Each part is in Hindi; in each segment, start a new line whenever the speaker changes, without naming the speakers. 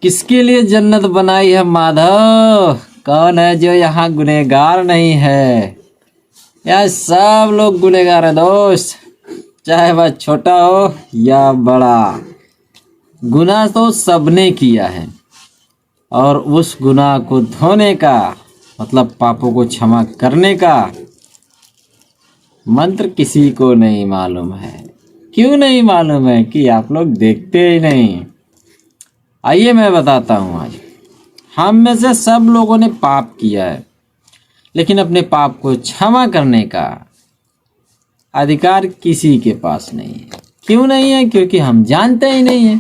किसके लिए जन्नत बनाई है माधव? कौन है जो यहाँ गुनहगार नहीं है? यार सब लोग गुनहगार है दोस्त, चाहे वह छोटा हो या बड़ा। गुनाह तो सबने किया है और उस गुनाह को धोने का मतलब पापों को क्षमा करने का मंत्र किसी को नहीं मालूम है। क्यों नहीं मालूम है? कि आप लोग देखते ही नहीं। आइए मैं बताता हूँ। आज हम में से सब लोगों ने पाप किया है, लेकिन अपने पाप को क्षमा करने का अधिकार किसी के पास नहीं है। क्यों नहीं है? क्योंकि हम जानते ही नहीं है।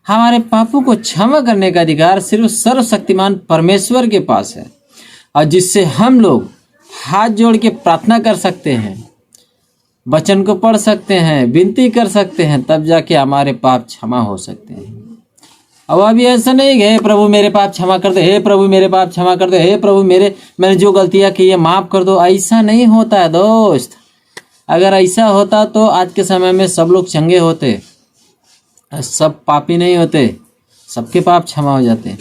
हमारे पापों को क्षमा करने का अधिकार सिर्फ सर्वशक्तिमान परमेश्वर के पास है, और जिससे हम लोग हाथ जोड़ के प्रार्थना कर सकते हैं, वचन को पढ़ सकते हैं, विनती कर सकते हैं, तब जाके हमारे पाप क्षमा हो सकते हैं। अब अभी ऐसा नहीं कि हे प्रभु मेरे पाप क्षमा कर दे, हे प्रभु मेरे पाप क्षमा कर दे, हे प्रभु मैंने जो गलतियां की है माफ कर दो। ऐसा नहीं होता है दोस्त। अगर ऐसा होता तो आज के समय में सब लोग चंगे होते, सब पापी नहीं होते, सबके पाप क्षमा हो जाते।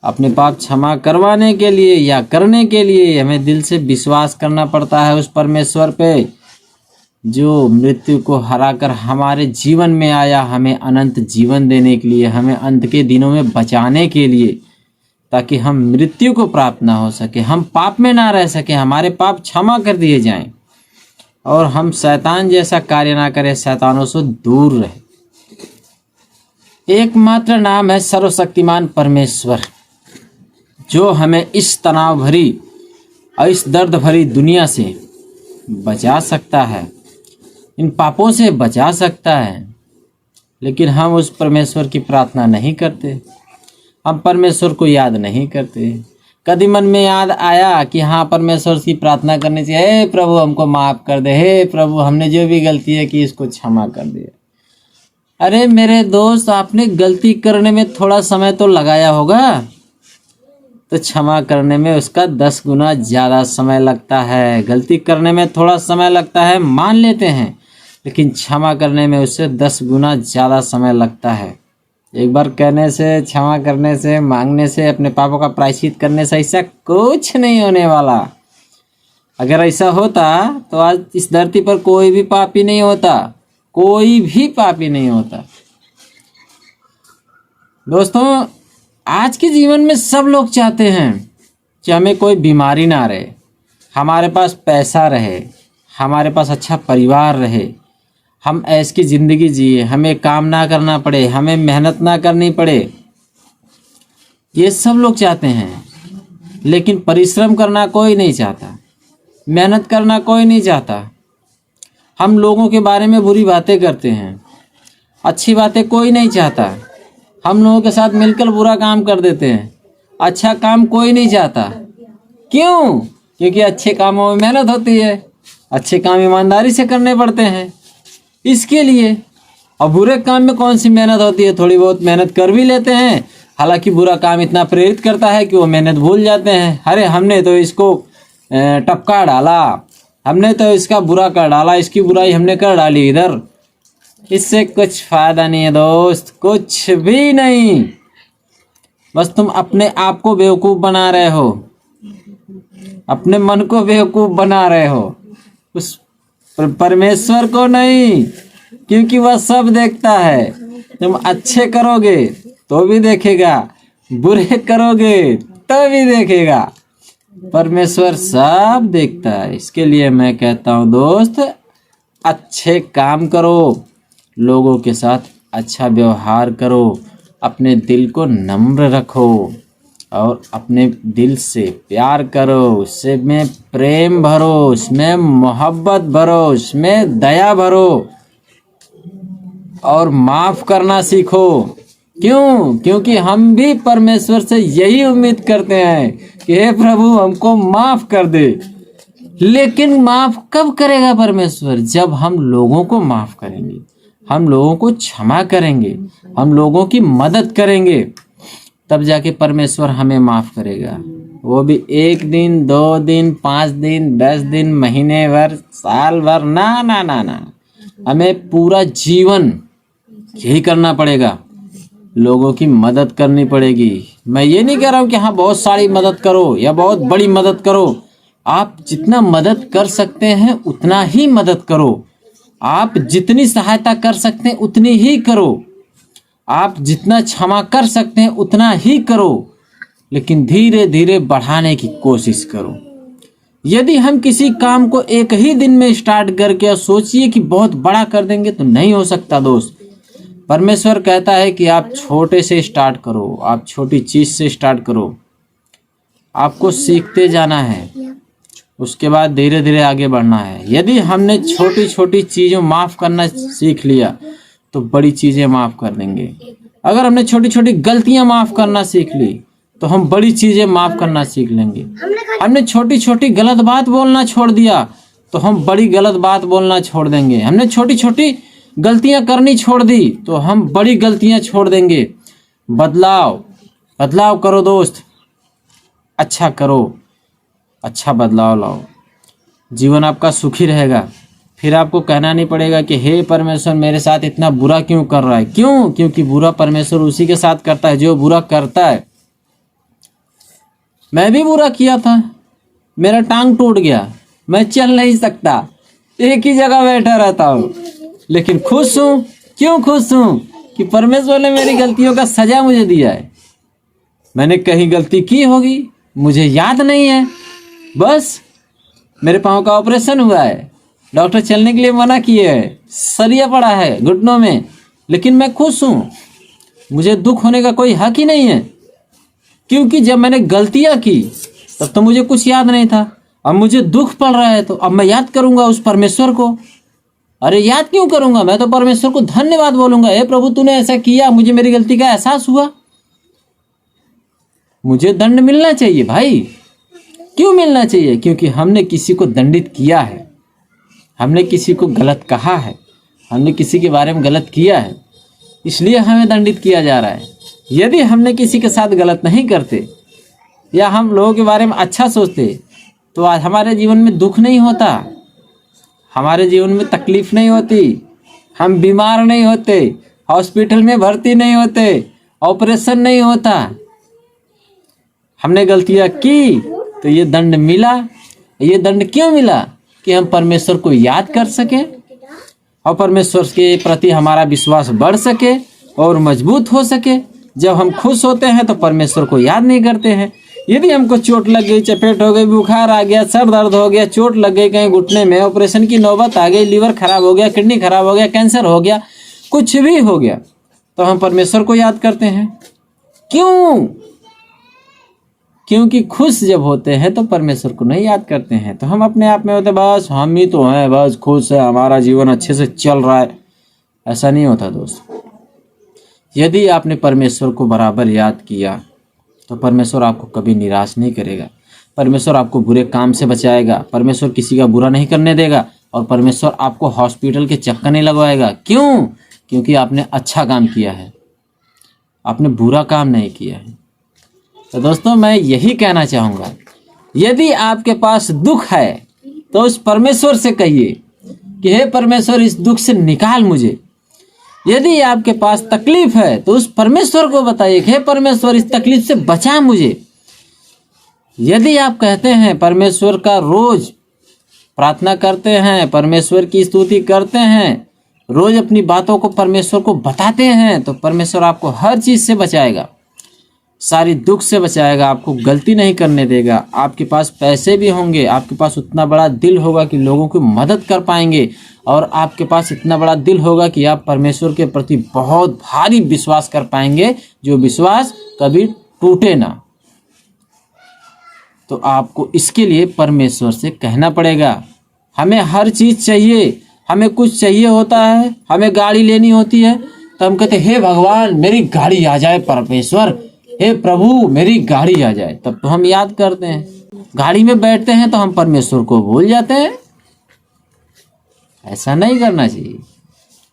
अपने पाप क्षमा करवाने के लिए या करने के लिए हमें दिल से विश्वास करना पड़ता है उस परमेश्वर पे, जो मृत्यु को हराकर हमारे जीवन में आया, हमें अनंत जीवन देने के लिए, हमें अंत के दिनों में बचाने के लिए, ताकि हम मृत्यु को प्राप्त ना हो सके, हम पाप में ना रह सके, हमारे पाप क्षमा कर दिए जाएं और हम शैतान जैसा कार्य ना करें, शैतानों से दूर रहे। एकमात्र नाम है सर्वशक्तिमान परमेश्वर, जो हमें इस तनाव भरी और इस दर्द भरी दुनिया से बचा सकता है, इन पापों से बचा सकता है। लेकिन हम उस परमेश्वर की प्रार्थना नहीं करते, हम परमेश्वर को याद नहीं करते। कभी मन में याद आया कि हाँ परमेश्वर की प्रार्थना करनी चाहिए, हे प्रभु हमको माफ़ कर दे, हे प्रभु हमने जो भी गलती है की इसको क्षमा कर दे। अरे मेरे दोस्त, आपने गलती करने में थोड़ा समय तो लगाया होगा, तो क्षमा करने में उसका 10 गुना ज़्यादा समय लगता है। गलती करने में थोड़ा समय लगता है, मान लेते हैं, लेकिन क्षमा करने में उससे 10 गुना ज़्यादा समय लगता है। एक बार कहने से, क्षमा करने से, मांगने से, अपने पापों का प्रायश्चित करने से ऐसा कुछ नहीं होने वाला। अगर ऐसा होता तो आज इस धरती पर कोई भी पापी नहीं होता, कोई भी पापी नहीं होता। दोस्तों, आज के जीवन में सब लोग चाहते हैं कि हमें कोई बीमारी ना रहे, हमारे पास पैसा रहे, हमारे पास अच्छा परिवार रहे, हम ऐश की ज़िंदगी जिए, हमें काम ना करना पड़े, हमें मेहनत ना करनी पड़े। ये सब लोग चाहते हैं, लेकिन परिश्रम करना कोई नहीं चाहता, मेहनत करना कोई नहीं चाहता। हम लोगों के बारे में बुरी बातें करते हैं, अच्छी बातें कोई नहीं चाहता। हम लोगों के साथ मिलकर बुरा काम कर देते हैं, अच्छा काम कोई नहीं चाहता। क्यों? क्योंकि अच्छे कामों में मेहनत होती है, अच्छे काम ईमानदारी से करने पड़ते हैं, इसके लिए। और बुरे काम में कौन सी मेहनत होती है? थोड़ी बहुत मेहनत कर भी लेते हैं, हालांकि बुरा काम इतना प्रेरित करता है कि वो मेहनत भूल जाते हैं। अरे हमने तो इसको टपका डाला, हमने तो इसका बुरा कर डाला, इसकी बुराई हमने कर डाली इधर। इससे कुछ फायदा नहीं है दोस्त, कुछ भी नहीं। बस तुम अपने आप को बेवकूफ़ बना रहे हो, अपने मन को बेवकूफ़ बना रहे हो, उस परमेश्वर को नहीं, क्योंकि वह सब देखता है। तुम अच्छे करोगे तो भी देखेगा, बुरे करोगे तो भी देखेगा। परमेश्वर सब देखता है। इसके लिए मैं कहता हूँ दोस्त, अच्छे काम करो, लोगों के साथ अच्छा व्यवहार करो, अपने दिल को नम्र रखो और अपने दिल से प्यार करो, उसमें प्रेम भरो, उसमें मोहब्बत भरो, उसमें दया भरो और माफ़ करना सीखो। क्यों? क्योंकि हम भी परमेश्वर से यही उम्मीद करते हैं कि हे प्रभु हमको माफ़ कर दे। लेकिन माफ़ कब करेगा परमेश्वर? जब हम लोगों को माफ़ करेंगे, हम लोगों को क्षमा करेंगे, हम लोगों की मदद करेंगे, तब जाके परमेश्वर हमें माफ़ करेगा। वो भी 1 दिन, 2 दिन, 5 दिन, 10 दिन, महीने भर, साल भर, ना ना ना ना। हमें पूरा जीवन यही करना पड़ेगा। लोगों की मदद करनी पड़ेगी। मैं ये नहीं कह रहा हूँ कि हाँ बहुत सारी मदद करो या बहुत बड़ी मदद करो। आप जितना मदद कर सकते हैं उतना ही मदद करो। आप जितनी सहायता कर सकते हैं उतनी ही करो। आप जितना क्षमा कर सकते हैं उतना ही करो, लेकिन धीरे धीरे बढ़ाने की कोशिश करो। यदि हम किसी काम को एक ही दिन में स्टार्ट करके सोचिए कि बहुत बड़ा कर देंगे तो नहीं हो सकता दोस्त। परमेश्वर कहता है कि आप छोटे से स्टार्ट करो, आप छोटी चीज से स्टार्ट करो। आपको सीखते जाना है, उसके बाद धीरे धीरे आगे बढ़ना है। यदि हमने छोटी छोटी चीज़ों माफ़ करना सीख लिया तो बड़ी चीज़ें माफ़ कर देंगे। अगर हमने छोटी छोटी गलतियां माफ़ करना सीख ली तो हम बड़ी चीज़ें माफ़ करना सीख लेंगे। हमने छोटी छोटी गलत बात बोलना छोड़ दिया तो हम बड़ी गलत बात बोलना छोड़ देंगे। हमने छोटी छोटी गलतियां करनी छोड़ दी तो हम बड़ी गलतियां छोड़ देंगे। बदलाव बदलाव करो दोस्त, अच्छा करो, अच्छा बदलाव लाओ, जीवन आपका सुखी रहेगा। फिर आपको कहना नहीं पड़ेगा कि हे परमेश्वर मेरे साथ इतना बुरा क्यों कर रहा है। क्यों? क्योंकि बुरा परमेश्वर उसी के साथ करता है जो बुरा करता है। मैं भी बुरा किया था, मेरा टांग टूट गया, मैं चल नहीं सकता, एक ही जगह बैठा रहता हूँ, लेकिन खुश हूँ। क्यों खुश हूँ? कि परमेश्वर ने मेरी गलतियों का सजा मुझे दिया है। मैंने कहीं गलती की होगी, मुझे याद नहीं है, बस मेरे पाँव का ऑपरेशन हुआ है, डॉक्टर चलने के लिए मना किए है, सरिया पड़ा है घुटनों में, लेकिन मैं खुश हूँ। मुझे दुख होने का कोई हक ही नहीं है, क्योंकि जब मैंने गलतियाँ की तब तो मुझे कुछ याद नहीं था। अब मुझे दुख पड़ रहा है तो अब मैं याद करूँगा उस परमेश्वर को। अरे याद क्यों करूँगा? मैं तो परमेश्वर को धन्यवाद बोलूँगा, हे प्रभु तूने ऐसा किया, मुझे मेरी गलती का एहसास हुआ। मुझे दंड मिलना चाहिए भाई। क्यों मिलना चाहिए? क्योंकि हमने किसी को दंडित किया है, हमने किसी को गलत कहा है, हमने किसी के बारे में गलत किया है, इसलिए हमें दंडित किया जा रहा है। यदि हमने किसी के साथ गलत नहीं करते या हम लोगों के बारे में अच्छा सोचते तो आज हमारे जीवन में दुख नहीं होता, हमारे जीवन में तकलीफ नहीं होती, हम बीमार नहीं होते, हॉस्पिटल में भर्ती नहीं होते, ऑपरेशन नहीं होता। हमने गलतियां की तो ये दंड मिला। ये दंड क्यों मिला? कि हम परमेश्वर को याद कर सके और परमेश्वर के प्रति हमारा विश्वास बढ़ सके और मजबूत हो सके। जब हम खुश होते हैं तो परमेश्वर को याद नहीं करते हैं। यदि हमको चोट लग गई, चपेट हो गई, बुखार आ गया, सर दर्द हो गया, चोट लग गई कहीं घुटने में, ऑपरेशन की नौबत आ गई, लीवर खराब हो गया, किडनी खराब हो गया, कैंसर हो गया, कुछ भी हो गया, तो हम परमेश्वर को याद करते हैं। क्यों? क्योंकि खुश जब होते हैं तो परमेश्वर को नहीं याद करते हैं। तो हम अपने आप में होते बस हम ही तो हैं, बस खुश है, हमारा जीवन अच्छे से चल रहा है। ऐसा नहीं होता दोस्त। यदि आपने परमेश्वर को बराबर याद किया तो परमेश्वर आपको कभी निराश नहीं करेगा। परमेश्वर आपको बुरे काम से बचाएगा, परमेश्वर किसी का बुरा नहीं करने देगा और परमेश्वर आपको हॉस्पिटल के चक्कर नहीं लगवाएगा। क्यों? क्योंकि आपने अच्छा काम किया है, आपने बुरा काम नहीं किया है। तो दोस्तों मैं यही कहना चाहूँगा, यदि आपके पास दुख है तो उस परमेश्वर से कहिए कि हे परमेश्वर इस दुख से निकाल मुझे। यदि आपके पास तकलीफ है तो उस परमेश्वर को बताइए कि हे परमेश्वर इस तकलीफ से बचा मुझे। यदि आप कहते हैं परमेश्वर का रोज प्रार्थना करते हैं, परमेश्वर की स्तुति करते हैं, रोज अपनी बातों को परमेश्वर को बताते हैं, तो परमेश्वर आपको हर चीज से बचाएगा, सारी दुख से बचाएगा, आपको गलती नहीं करने देगा। आपके पास पैसे भी होंगे, आपके पास उतना बड़ा दिल होगा कि लोगों की मदद कर पाएंगे, और आपके पास इतना बड़ा दिल होगा कि आप परमेश्वर के प्रति बहुत भारी विश्वास कर पाएंगे, जो विश्वास कभी टूटे ना। तो आपको इसके लिए परमेश्वर से कहना पड़ेगा। हमें हर चीज़ चाहिए, हमें कुछ चाहिए होता है, हमें गाड़ी लेनी होती है तो हम कहते हे भगवान मेरी गाड़ी आ जाए, परमेश्वर हे प्रभु मेरी गाड़ी आ जाए, तब तो हम याद करते हैं। गाड़ी में बैठते हैं तो हम परमेश्वर को भूल जाते हैं। ऐसा नहीं करना चाहिए,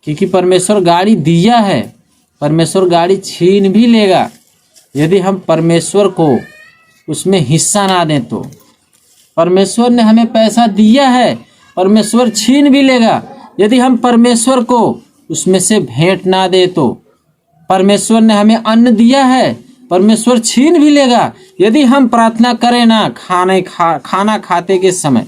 क्योंकि परमेश्वर गाड़ी दिया है, परमेश्वर गाड़ी छीन भी लेगा यदि हम परमेश्वर को उसमें हिस्सा ना दें तो। परमेश्वर ने हमें पैसा दिया है, परमेश्वर छीन भी लेगा यदि हम परमेश्वर को उसमें से भेंट ना दे तो। परमेश्वर ने हमें अन्न दिया है, परमेश्वर छीन भी लेगा यदि हम प्रार्थना करें ना। खाना खाते के समय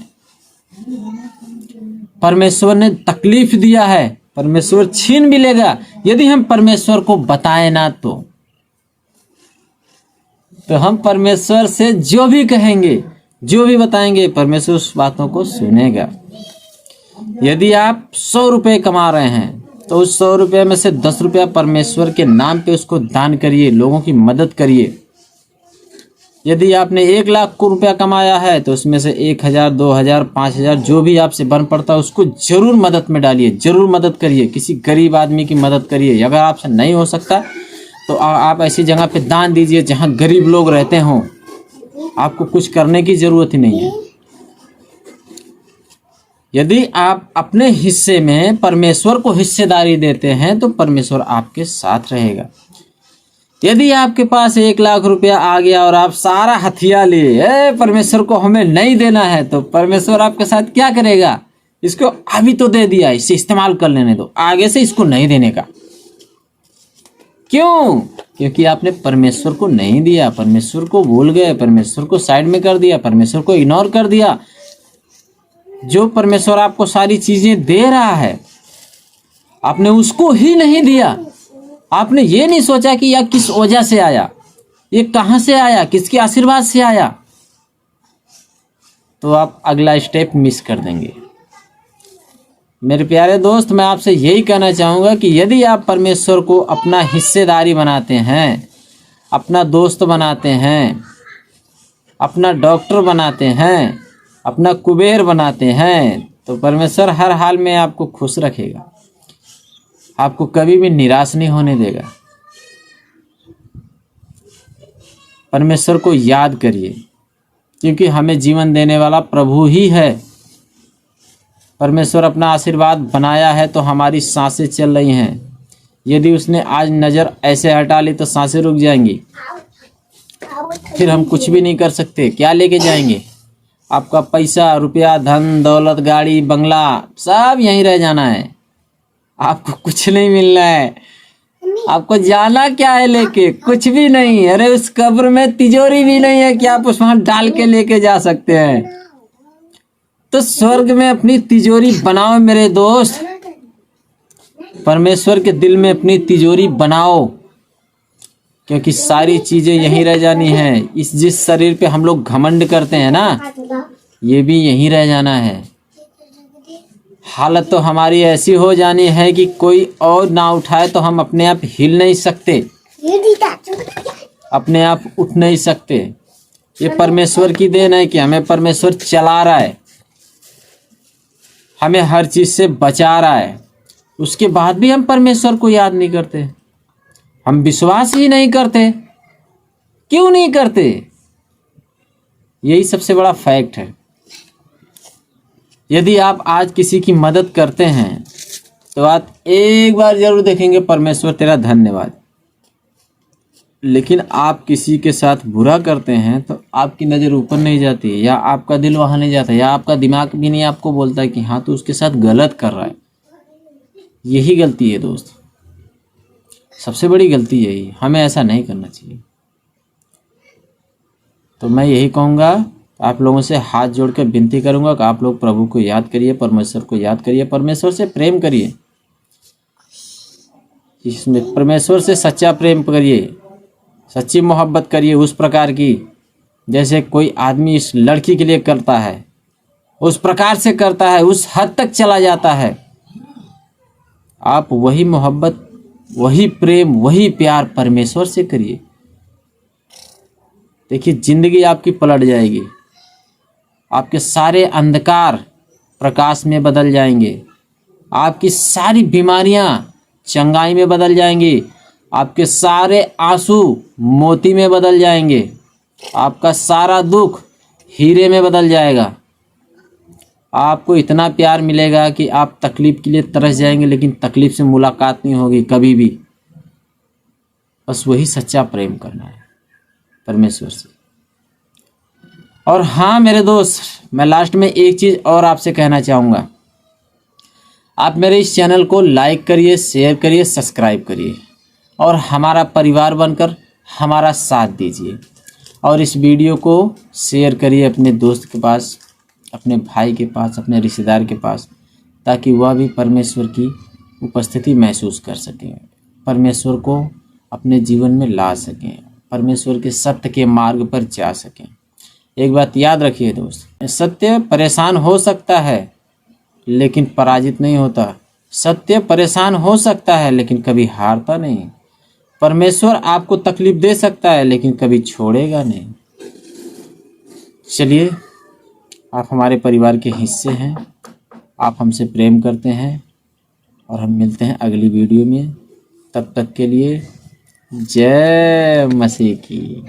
परमेश्वर ने तकलीफ दिया है, परमेश्वर छीन भी लेगा यदि हम परमेश्वर को बताएं ना। तो हम परमेश्वर से जो भी कहेंगे, जो भी बताएंगे, परमेश्वर उस बातों को सुनेगा। यदि आप 100 रुपये कमा रहे हैं तो उस 100 रुपये में से 10 रुपया परमेश्वर के नाम पे उसको दान करिए, लोगों की मदद करिए। यदि आपने 1 लाख रुपया कमाया है तो उसमें से 1000, 2000, 5000 जो भी आपसे बन पड़ता है उसको जरूर मदद में डालिए, जरूर मदद करिए। किसी गरीब आदमी की मदद करिए। अगर आपसे नहीं हो सकता तो आप ऐसी जगह पे दान दीजिए जहाँ गरीब लोग रहते हों। आपको कुछ करने की जरूरत ही नहीं है। यदि आप अपने हिस्से में परमेश्वर को हिस्सेदारी देते हैं तो परमेश्वर आपके साथ रहेगा। यदि आपके पास 1 लाख रुपया आ गया और आप सारा हथियार लिए, परमेश्वर को हमें नहीं देना है, तो परमेश्वर आपके साथ क्या करेगा? इसको अभी तो दे दिया, इसे इस्तेमाल कर लेने दो, आगे से इसको नहीं देने का। क्यों? क्योंकि आपने परमेश्वर को नहीं दिया, परमेश्वर को भूल गए, परमेश्वर को साइड में कर दिया, परमेश्वर को इग्नोर कर दिया। जो परमेश्वर आपको सारी चीजें दे रहा है, आपने उसको ही नहीं दिया। आपने ये नहीं सोचा कि यह किस वजह से आया, ये कहां से आया, किसके आशीर्वाद से आया, तो आप अगला स्टेप मिस कर देंगे। मेरे प्यारे दोस्त, मैं आपसे यही कहना चाहूँगा कि यदि आप परमेश्वर को अपना हिस्सेदारी बनाते हैं, अपना दोस्त बनाते हैं, अपना डॉक्टर बनाते हैं, अपना कुबेर बनाते हैं, तो परमेश्वर हर हाल में आपको खुश रखेगा, आपको कभी भी निराश नहीं होने देगा। परमेश्वर को याद करिए, क्योंकि हमें जीवन देने वाला प्रभु ही है। परमेश्वर अपना आशीर्वाद बनाया है तो हमारी सांसें चल रही हैं। यदि उसने आज नज़र ऐसे हटा ली तो सांसें रुक जाएंगी, फिर हम कुछ भी नहीं कर सकते। क्या लेके जाएंगे? आपका पैसा, रुपया, धन दौलत, गाड़ी, बंगला सब यहीं रह जाना है। आपको कुछ नहीं मिलना है। आपको जाना क्या है लेके? कुछ भी नहीं। अरे उस कब्र में तिजोरी भी नहीं है कि आप उस वहां डाल के लेके जा सकते हैं। तो स्वर्ग में अपनी तिजोरी बनाओ मेरे दोस्त, परमेश्वर के दिल में अपनी तिजोरी बनाओ, क्योंकि सारी चीजें यहीं रह जानी है। इस जिस शरीर पे हम लोग घमंड करते हैं ना, ये भी यहीं रह जाना है। हालत तो हमारी ऐसी हो जानी है कि कोई और ना उठाए तो हम अपने आप हिल नहीं सकते, अपने आप उठ नहीं सकते। ये परमेश्वर की देन है कि हमें परमेश्वर चला रहा है, हमें हर चीज से बचा रहा है। उसके बाद भी हम परमेश्वर को याद नहीं करते, हम विश्वास ही नहीं करते। क्यों नहीं करते? यही सबसे बड़ा फैक्ट है। यदि आप आज किसी की मदद करते हैं तो आप एक बार जरूर देखेंगे परमेश्वर तेरा धन्यवाद। लेकिन आप किसी के साथ बुरा करते हैं तो आपकी नज़र ऊपर नहीं जाती, या आपका दिल वहाँ नहीं जाता, या आपका दिमाग भी नहीं आपको बोलता है कि हाँ तू उसके साथ गलत कर रहा है। यही गलती है दोस्त, सबसे बड़ी गलती यही। हमें ऐसा नहीं करना चाहिए। तो मैं यही कहूँगा, आप लोगों से हाथ जोड़ कर विनती करूँगा कि आप लोग प्रभु को याद करिए, परमेश्वर को याद करिए, परमेश्वर से प्रेम करिए। इसमें परमेश्वर से सच्चा प्रेम करिए, सच्ची मोहब्बत करिए, उस प्रकार की जैसे कोई आदमी इस लड़की के लिए करता है, उस प्रकार से करता है, उस हद तक चला जाता है। आप वही मोहब्बत, वही प्रेम, वही प्यार परमेश्वर से करिए। देखिए जिंदगी आपकी पलट जाएगी, आपके सारे अंधकार प्रकाश में बदल जाएंगे, आपकी सारी बीमारियां चंगाई में बदल जाएंगी, आपके सारे आंसू मोती में बदल जाएंगे, आपका सारा दुख हीरे में बदल जाएगा। आपको इतना प्यार मिलेगा कि आप तकलीफ के लिए तरस जाएंगे, लेकिन तकलीफ से मुलाकात नहीं होगी कभी भी। बस वही सच्चा प्रेम करना है परमेश्वर से। और हाँ मेरे दोस्त, मैं लास्ट में एक चीज़ और आपसे कहना चाहूँगा। आप मेरे इस चैनल को लाइक करिए, शेयर करिए, सब्सक्राइब करिए। और हमारा परिवार बनकर हमारा साथ दीजिए। और इस वीडियो को शेयर करिए अपने दोस्त के पास, अपने भाई के पास, अपने रिश्तेदार के पास, ताकि वह भी परमेश्वर की उपस्थिति महसूस कर सकें, परमेश्वर को अपने जीवन में ला सकें, परमेश्वर के सत्य के मार्ग पर जा सकें। एक बात याद रखिए दोस्त, सत्य परेशान हो सकता है लेकिन पराजित नहीं होता। सत्य परेशान हो सकता है लेकिन कभी हारता नहीं। परमेश्वर आपको तकलीफ दे सकता है लेकिन कभी छोड़ेगा नहीं। चलिए, आप हमारे परिवार के हिस्से हैं, आप हमसे प्रेम करते हैं और हम मिलते हैं अगली वीडियो में। तब तक के लिए जय मसीह की।